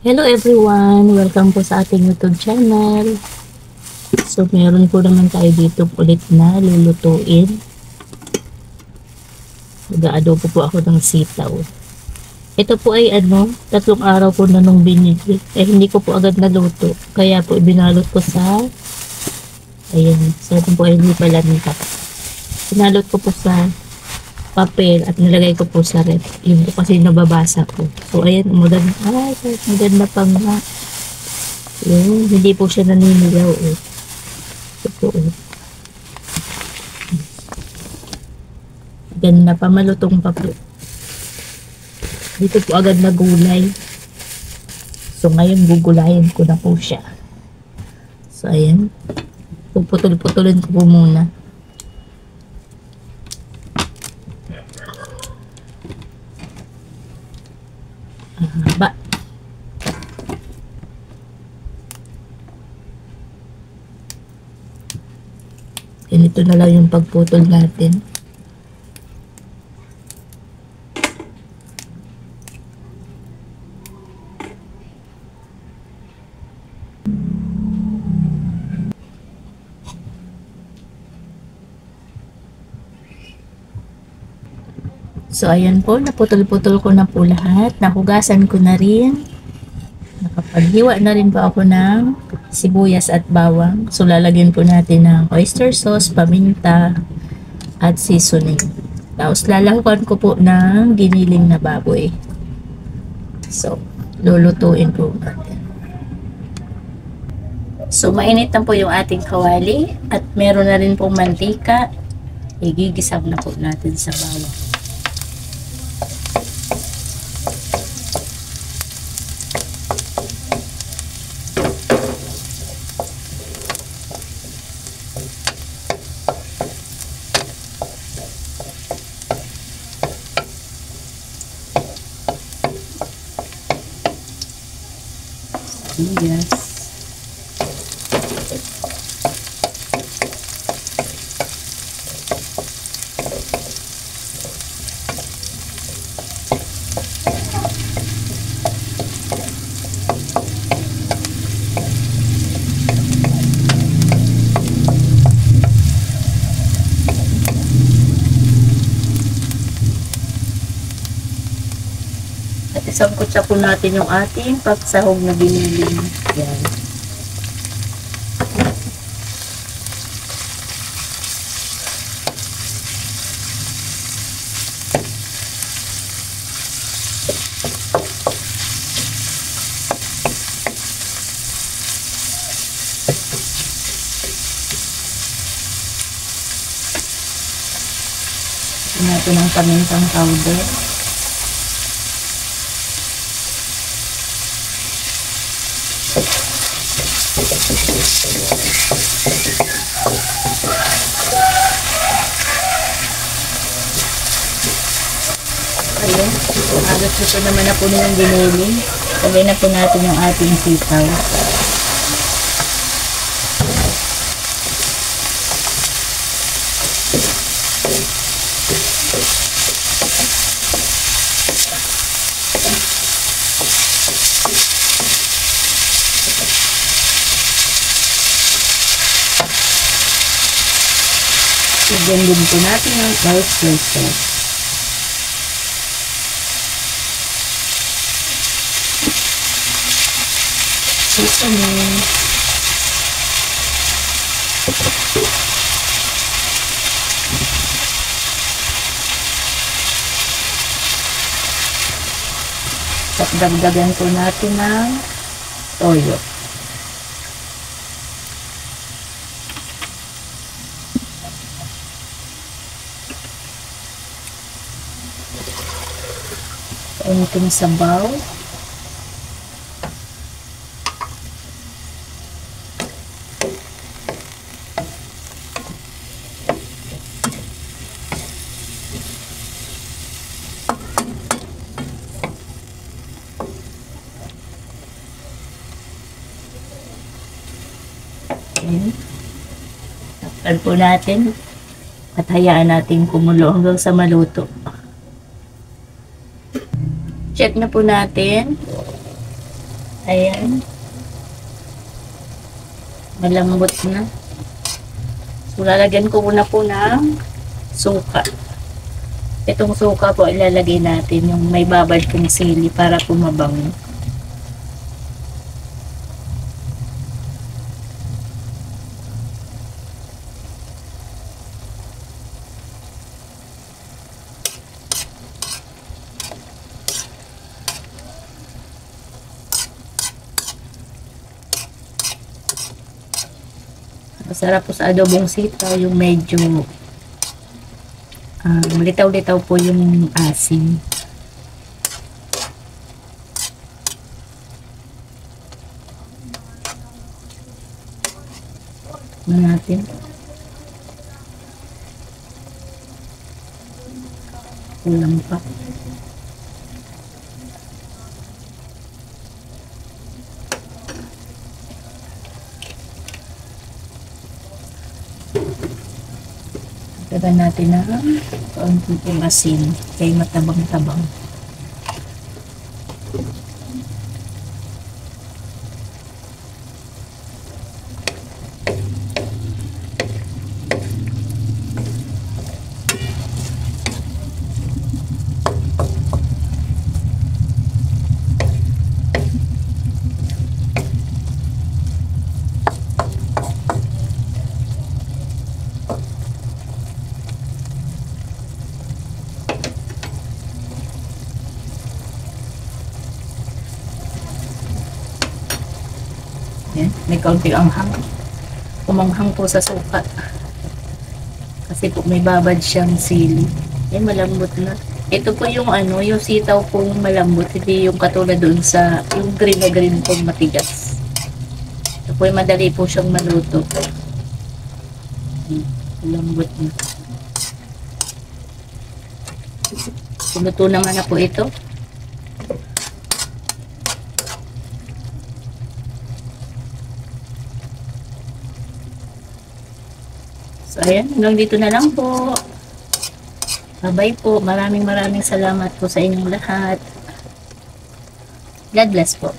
Hello everyone! Welcome po sa ating YouTube channel. So, meron po naman tayo dito ulit na lulutuin. Nag-aadobo po ako ng sitaw. Ito po ay 3 araw po na nung binili. Hindi ko po agad naluto. Kaya po ibinalot ko sa ito po ay hindi pala nita. Binalot ko po sa papel at nilagay ko po sa ref. Yun po kasi nababasa ko. So, ayan, maganda pang yun, hindi po siya naninilaw eh. Ito po eh. Ganda pa, malutong pa po. Dito po agad na gulay. So, ngayon gugulayin ko na po siya. So, ayan. Puputol-putulin ko po muna. Haba. Ganito na lang yung pagputol natin. So, ayan po, naputol-putol ko na po lahat. Nahugasan ko na rin. Nakapaghiwa na rin po ako ng sibuyas at bawang. So, lalagyan po natin ng oyster sauce, paminta, at seasoning. Tapos, lalahukan ko po ng giniling na baboy. So, lulutuin po natin. So, mainit na po yung ating kawali. At meron na rin pong mantika. Igigisap na po natin sa bawang. Yes. At isang kutsa po natin yung ating pagsahog na biniling. Yan. Ito natin ang pamintang powder. Ayun, halos ito naman na po yung giniling. Lagay na po natin yung ating sitaw. Lagyan din po natin yung oyster sauce. Seasoning. At dagdagan po natin ng toyo. Konting sabaw. Takpan po natin at hayaan natin kumulo hanggang sa maluto. Check na po natin. Ayan. Malambot na. So, lalagyan ko muna po ng suka. Itong suka po ilalagay natin yung may babad kong sili para pumabango. Masarap po sa adobong sitaw yung medyo litaw-litaw po yung asin. Natin. Kulang pa. Lagyan natin ng kaunting asin kay matabang-tabang. Yan, may kaunting anghang. Umanghang po sa suka. Kasi po may babad siyang sili. Yan, malambot na. Ito po yung yung sitaw po yung malambot. Hindi yung katulad doon sa, yung green na green po matigas. Ito po yung madali po siyang maluto. Malambot na. Luto naman na po ito. So, ayan. Hanggang dito na lang po. Bye-bye po. Maraming salamat po sa inyong lahat. God bless po.